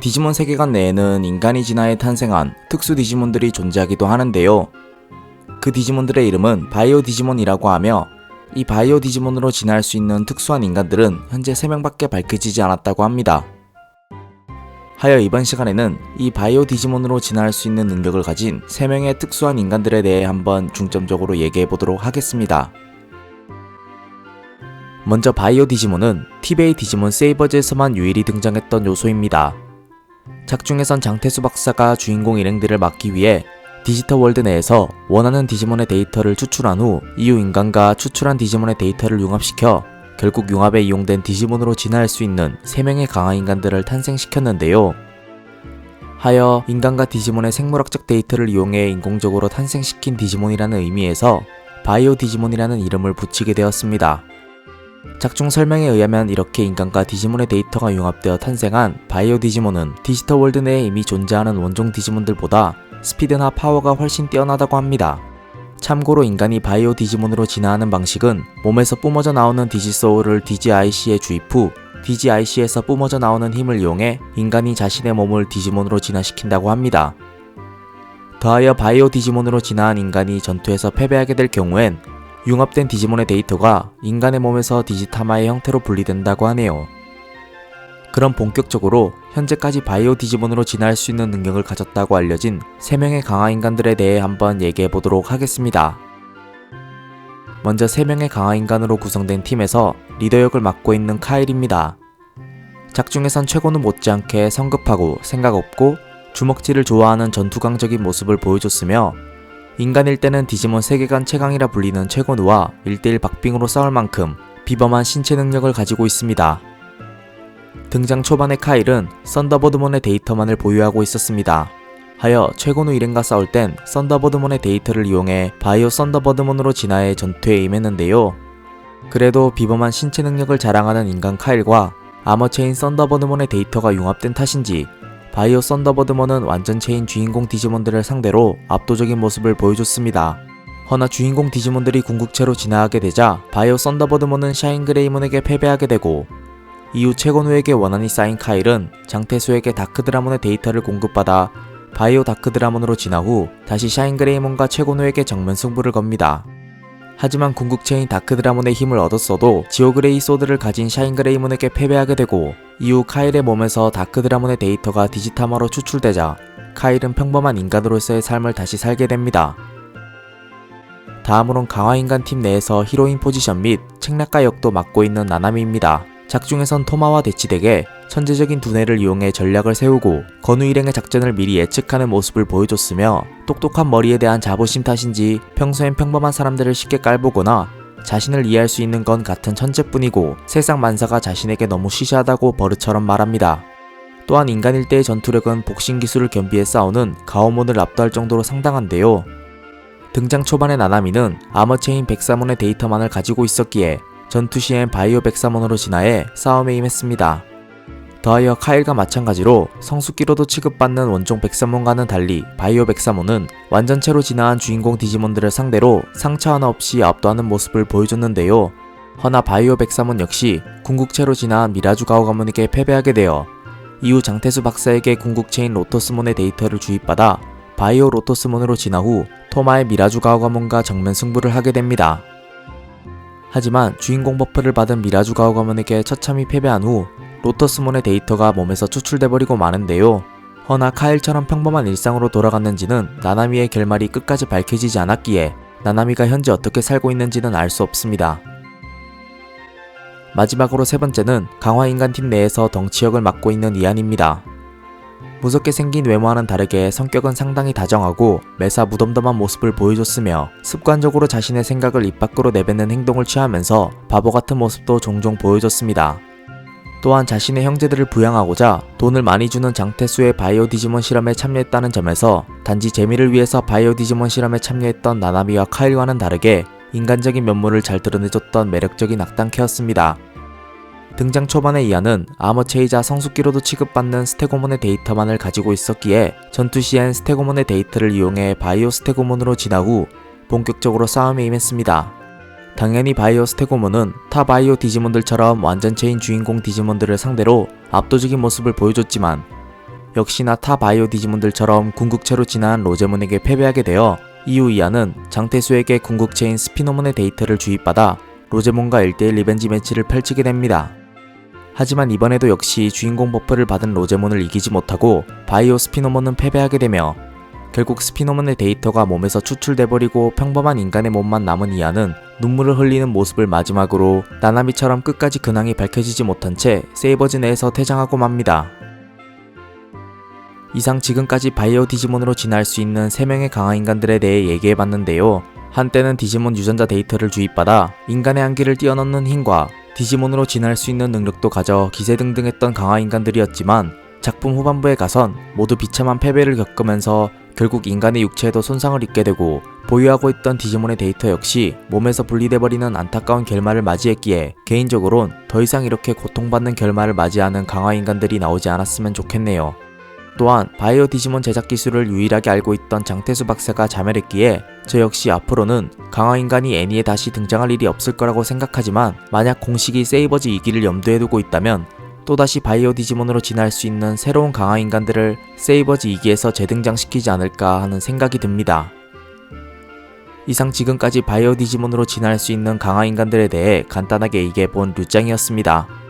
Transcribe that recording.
디지몬 세계관 내에는 인간이 진화해 탄생한 특수 디지몬들이 존재하기도 하는데요. 그 디지몬들의 이름은 바이오 디지몬이라고 하며 이 바이오 디지몬으로 진화할 수 있는 특수한 인간들은 현재 3명밖에 밝혀지지 않았다고 합니다. 하여 이번 시간에는 이 바이오 디지몬으로 진화할 수 있는 능력을 가진 3명의 특수한 인간들에 대해 한번 중점적으로 얘기해보도록 하겠습니다. 먼저 바이오 디지몬은 티베이 디지몬 세이버즈에서만 유일히 등장했던 요소입니다. 작중에선 장태수 박사가 주인공 일행들을 막기 위해 디지털 월드 내에서 원하는 디지몬의 데이터를 추출한 후 이후 인간과 추출한 디지몬의 데이터를 융합시켜 결국 융합에 이용된 디지몬으로 진화할 수 있는 3명의 강한 인간들을 탄생시켰는데요. 하여 인간과 디지몬의 생물학적 데이터를 이용해 인공적으로 탄생시킨 디지몬이라는 의미에서 바이오 디지몬이라는 이름을 붙이게 되었습니다. 작중 설명에 의하면 이렇게 인간과 디지몬의 데이터가 융합되어 탄생한 바이오 디지몬은 디지털 월드 내에 이미 존재하는 원종 디지몬들보다 스피드나 파워가 훨씬 뛰어나다고 합니다. 참고로 인간이 바이오 디지몬으로 진화하는 방식은 몸에서 뿜어져 나오는 디지소울을 디지아이씨에 주입 후 디지아이씨에서 뿜어져 나오는 힘을 이용해 인간이 자신의 몸을 디지몬으로 진화시킨다고 합니다. 더하여 바이오 디지몬으로 진화한 인간이 전투에서 패배하게 될 경우엔 융합된 디지몬의 데이터가 인간의 몸에서 디지타마의 형태로 분리된다고 하네요. 그럼 본격적으로 현재까지 바이오 디지몬으로 진화할 수 있는 능력을 가졌다고 알려진 3명의 강한 인간들에 대해 한번 얘기해보도록 하겠습니다. 먼저 3명의 강한 인간으로 구성된 팀에서 리더 역을 맡고 있는 카일입니다. 작중에선 최고는 못지않게 성급하고 생각 없고 주먹질을 좋아하는 전투강적인 모습을 보여줬으며 인간일 때는 디지몬 세계관 최강이라 불리는 최고누와 1대1 박빙으로 싸울 만큼 비범한 신체 능력을 가지고 있습니다. 등장 초반의 카일은 썬더버드몬의 데이터만을 보유하고 있었습니다. 하여 최고누 일행과 싸울 땐 썬더버드몬의 데이터를 이용해 바이오 썬더버드몬으로 진화해 전투에 임했는데요. 그래도 비범한 신체 능력을 자랑하는 인간 카일과 아머체인 썬더버드몬의 데이터가 융합된 탓인지 바이오 썬더버드몬은 완전체인 주인공 디지몬들을 상대로 압도적인 모습을 보여줬습니다. 허나 주인공 디지몬들이 궁극체로 진화하게 되자 바이오 썬더버드몬은 샤인그레이몬에게 패배하게 되고 이후 최고누에게 원한이 쌓인 카일은 장태수에게 다크드라몬의 데이터를 공급받아 바이오 다크드라몬으로 진화 후 다시 샤인그레이몬과 최고누에게 정면 승부를 겁니다. 하지만 궁극체인 다크드라몬의 힘을 얻었어도 지오그레이 소드를 가진 샤인그레이몬에게 패배하게 되고 이후 카일의 몸에서 다크드라몬의 데이터가 디지타마로 추출되자 카일은 평범한 인간으로서의 삶을 다시 살게 됩니다. 다음으론 강화인간 팀 내에서 히로인 포지션 및 책략가 역도 맡고 있는 나나미입니다. 작중에선 토마와 대치되게 천재적인 두뇌를 이용해 전략을 세우고 건우 일행의 작전을 미리 예측하는 모습을 보여줬으며 똑똑한 머리에 대한 자부심 탓인지 평소엔 평범한 사람들을 쉽게 깔보거나 자신을 이해할 수 있는 건 같은 천재뿐이고 세상 만사가 자신에게 너무 시시하다고 버릇처럼 말합니다. 또한 인간일 때의 전투력은 복싱 기술을 겸비해 싸우는 가오몬을 압도할 정도로 상당한데요. 등장 초반의 나나미는 아머체인 백사몬의 데이터만을 가지고 있었기에 전투 시엔 바이오 백사몬으로 진화해 싸움에 임했습니다. 더하여 카일과 마찬가지로 성숙기로도 취급받는 원종 백사몬과는 달리 바이오 백사몬은 완전체로 진화한 주인공 디지몬들을 상대로 상처 하나 없이 압도하는 모습을 보여줬는데요. 허나 바이오 백사몬 역시 궁극체로 진화한 미라주 가오가몬에게 패배하게 되어 이후 장태수 박사에게 궁극체인 로토스몬의 데이터를 주입받아 바이오 로토스몬으로 진화 후 토마의 미라주 가오가몬과 정면 승부를 하게 됩니다. 하지만 주인공 버프를 받은 미라주 가오가몬에게 처참히 패배한 후 로터스몬의 데이터가 몸에서 추출돼버리고 마는데요. 허나 카일처럼 평범한 일상으로 돌아갔는지는 나나미의 결말이 끝까지 밝혀지지 않았기에 나나미가 현재 어떻게 살고 있는지는 알 수 없습니다. 마지막으로 세 번째는 강화인간팀 내에서 덩치역을 맡고 있는 이안입니다. 무섭게 생긴 외모와는 다르게 성격은 상당히 다정하고 매사 무덤덤한 모습을 보여줬으며 습관적으로 자신의 생각을 입 밖으로 내뱉는 행동을 취하면서 바보 같은 모습도 종종 보여줬습니다. 또한 자신의 형제들을 부양하고자 돈을 많이 주는 장태수의 바이오 디지몬 실험에 참여했다는 점에서 단지 재미를 위해서 바이오 디지몬 실험에 참여했던 나나미와 카일과는 다르게 인간적인 면모를 잘 드러내줬던 매력적인 악당캐였습니다. 등장 초반의 이안은 아머체이자 성숙기로도 취급받는 스테고몬의 데이터만을 가지고 있었기에 전투 시엔 스테고몬의 데이터를 이용해 바이오 스테고몬으로 진화 후 본격적으로 싸움에 임했습니다. 당연히 바이오 스테고몬은 타 바이오 디지몬들처럼 완전체인 주인공 디지몬들을 상대로 압도적인 모습을 보여줬지만 역시나 타 바이오 디지몬들처럼 궁극체로 진화한 로제몬에게 패배하게 되어 이후 이하는 장태수에게 궁극체인 스피노몬의 데이터를 주입받아 로제몬과 1대1 리벤지 매치를 펼치게 됩니다. 하지만 이번에도 역시 주인공 버프를 받은 로제몬을 이기지 못하고 바이오 스피노몬은 패배하게 되며 결국 스피노몬의 데이터가 몸에서 추출돼버리고 평범한 인간의 몸만 남은 이하는 눈물을 흘리는 모습을 마지막으로 나나미처럼 끝까지 근황이 밝혀지지 못한 채 세이버즈 내에서 퇴장하고 맙니다. 이상 지금까지 바이오 디지몬으로 진화할 수 있는 3명의 강화 인간들에 대해 얘기해봤는데요. 한때는 디지몬 유전자 데이터를 주입받아 인간의 한계를 뛰어넘는 힘과 디지몬으로 진화할 수 있는 능력도 가져 기세등등했던 강화 인간들이었지만 작품 후반부에 가선 모두 비참한 패배를 겪으면서 결국 인간의 육체에도 손상을 입게 되고 보유하고 있던 디지몬의 데이터 역시 몸에서 분리돼버리는 안타까운 결말을 맞이했기에 개인적으론 더 이상 이렇게 고통받는 결말을 맞이하는 강화 인간들이 나오지 않았으면 좋겠네요. 또한 바이오 디지몬 제작 기술을 유일하게 알고 있던 장태수 박사가 자멸했기에 저 역시 앞으로는 강화 인간이 애니에 다시 등장할 일이 없을 거라고 생각하지만 만약 공식이 세이버즈 2기를 염두에 두고 있다면 또다시 바이오 디지몬으로 진화할 수 있는 새로운 강화 인간들을 세이버즈 2기에서 재등장시키지 않을까 하는 생각이 듭니다. 이상 지금까지 바이오 디지몬으로 진화할 수 있는 강화 인간들에 대해 간단하게 얘기해본 류짱이었습니다.